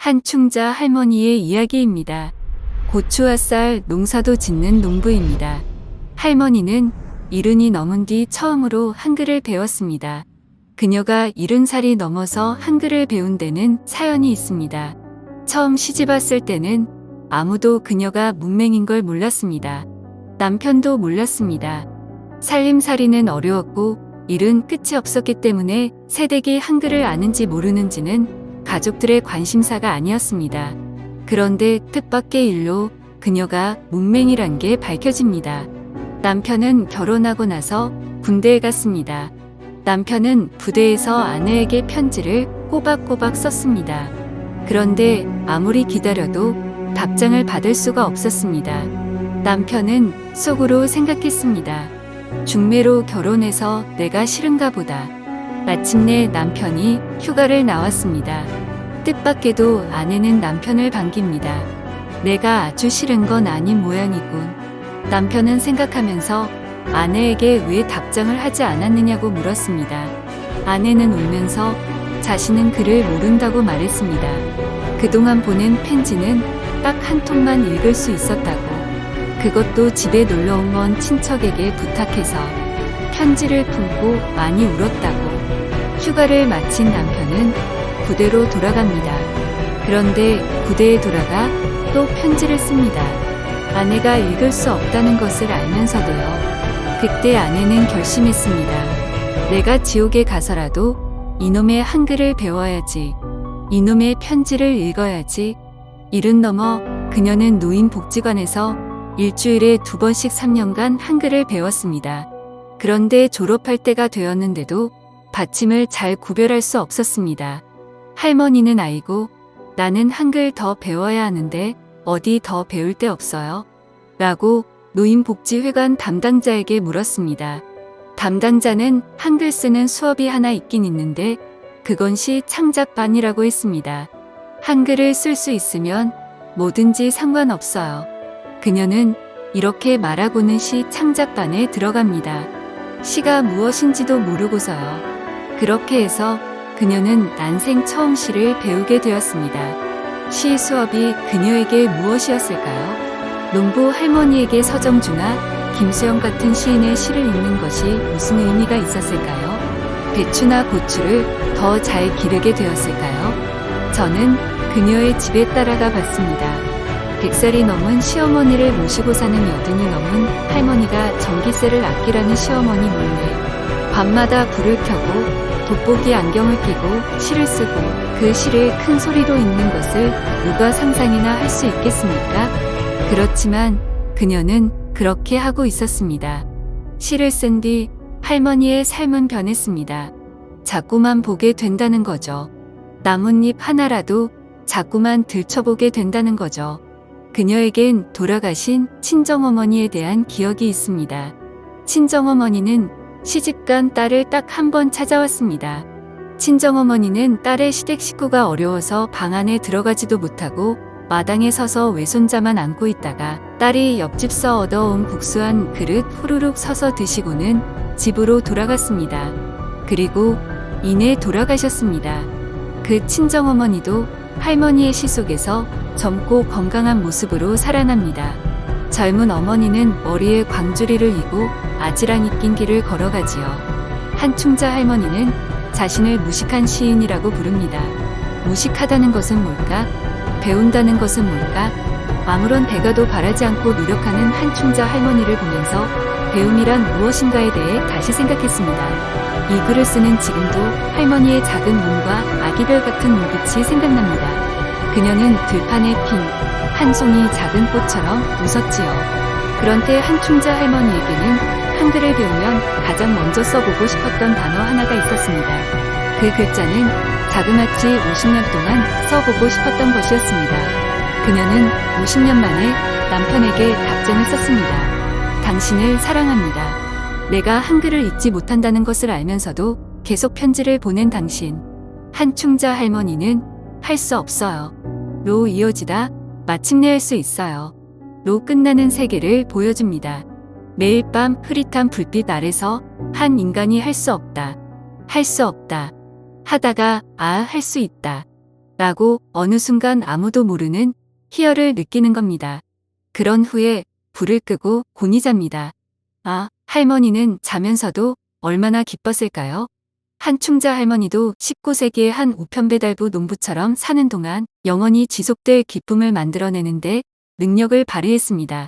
한충자 할머니의 이야기입니다. 고추와 쌀 농사도 짓는 농부입니다. 할머니는 70이 넘은 뒤 처음으로 한글을 배웠습니다. 그녀가 70살이 넘어서 한글을 배운 데는 사연이 있습니다. 처음 시집왔을 때는 아무도 그녀가 문맹인 걸 몰랐습니다. 남편도 몰랐습니다. 살림살이는 어려웠고 일은 끝이 없었기 때문에 새댁이 한글을 아는지 모르는지는 가족들의 관심사가 아니었습니다. 그런데 뜻밖의 일로 그녀가 문맹이란 게 밝혀집니다. 남편은 결혼하고 나서 군대에 갔습니다. 남편은 부대에서 아내에게 편지를 꼬박꼬박 썼습니다. 그런데 아무리 기다려도 답장을 받을 수가 없었습니다. 남편은 속으로 생각했습니다. 중매로 결혼해서 내가 싫은가 보다. 마침내 남편이 휴가를 나왔습니다. 뜻밖에도 아내는 남편을 반깁니다. 내가 아주 싫은 건 아닌 모양이군. 남편은 생각하면서 아내에게 왜 답장을 하지 않았느냐고 물었습니다. 아내는 울면서 자신은 글을 모른다고 말했습니다. 그동안 보낸 편지는 딱 한 통만 읽을 수 있었다고. 그것도 집에 놀러온 먼 친척에게 부탁해서 편지를 품고 많이 울었다고. 휴가를 마친 남편은 부대로 돌아갑니다. 그런데 부대에 돌아가 또 편지를 씁니다. 아내가 읽을 수 없다는 것을 알면서도요. 그때 아내는 결심했습니다. 내가 지옥에 가서라도 이놈의 한글을 배워야지. 이놈의 편지를 읽어야지. 70 넘어 그녀는 노인복지관에서 일주일에 2번씩 3년간 한글을 배웠습니다. 그런데 졸업할 때가 되었는데도 받침을 잘 구별할 수 없었습니다. 할머니는 아이고, 나는 한글 더 배워야 하는데 어디 더 배울 데 없어요? 라고 노인복지회관 담당자에게 물었습니다. 담당자는 한글 쓰는 수업이 하나 있긴 있는데 그건 시 창작반이라고 했습니다. 한글을 쓸 수 있으면 뭐든지 상관없어요. 그녀는 이렇게 말하고는 시 창작반에 들어갑니다. 시가 무엇인지도 모르고서요. 그렇게 해서 그녀는 난생 처음 시를 배우게 되었습니다. 시 수업이 그녀에게 무엇이었을까요? 농부 할머니에게 서정주나 김수영 같은 시인의 시를 읽는 것이 무슨 의미가 있었을까요? 배추나 고추를 더 잘 기르게 되었을까요? 저는 그녀의 집에 따라가 봤습니다. 100살이 넘은 시어머니를 모시고 사는 80이 넘은 할머니가 전기세를 아끼라는 시어머니 몰래 밤마다 불을 켜고 돋보기 안경을 끼고 시를 쓰고 그 시를 큰 소리로 읽는 것을 누가 상상이나 할 수 있겠습니까? 그렇지만 그녀는 그렇게 하고 있었습니다. 시를 쓴 뒤 할머니의 삶은 변했습니다. 자꾸만 보게 된다는 거죠. 나뭇잎 하나라도 자꾸만 들춰보게 된다는 거죠. 그녀에겐 돌아가신 친정어머니에 대한 기억이 있습니다. 친정어머니는 시집간 딸을 딱 한 번 찾아왔습니다. 친정어머니는 딸의 시댁 식구가 어려워서 방 안에 들어가지도 못하고 마당에 서서 외손자만 안고 있다가 딸이 옆집서 얻어온 국수 한 그릇 후루룩 서서 드시고는 집으로 돌아갔습니다. 그리고 이내 돌아가셨습니다. 그 친정어머니도 할머니의 시 속에서 젊고 건강한 모습으로 살아납니다. 젊은 어머니는 머리에 광주리를 이고 아지랑이 낀 길을 걸어가지요. 한충자 할머니는 자신을 무식한 시인이라고 부릅니다. 무식하다는 것은 뭘까? 배운다는 것은 뭘까? 아무런 대가도 바라지 않고 노력하는 한충자 할머니를 보면서 배움이란 무엇인가에 대해 다시 생각했습니다. 이 글을 쓰는 지금도 할머니의 작은 눈과 아기별 같은 눈빛이 생각납니다. 그녀는 들판에 핀 한 송이 작은 꽃처럼 웃었지요. 그런 때 한충자 할머니에게는 한글을 배우면 가장 먼저 써보고 싶었던 단어 하나가 있었습니다. 그 글자는 자그마치 50년 동안 써보고 싶었던 것이었습니다. 그녀는 50년 만에 남편에게 답장을 썼습니다. 당신을 사랑합니다. 내가 한글을 읽지 못한다는 것을 알면서도 계속 편지를 보낸 당신. 한충자 할머니는 할 수 없어요. 로 이어지다 마침내 할 수 있어요. 로 끝나는 세계를 보여줍니다. 매일 밤 흐릿한 불빛 아래서 한 인간이 할 수 없다. 할 수 없다. 하다가 할 수 있다. 라고 어느 순간 아무도 모르는 희열을 느끼는 겁니다. 그런 후에 불을 끄고 곤히 잡니다. 아, 할머니는 자면서도 얼마나 기뻤을까요? 한충자 할머니도 19세기의 한 우편배달부 농부처럼 사는 동안 영원히 지속될 기쁨을 만들어내는데 능력을 발휘했습니다.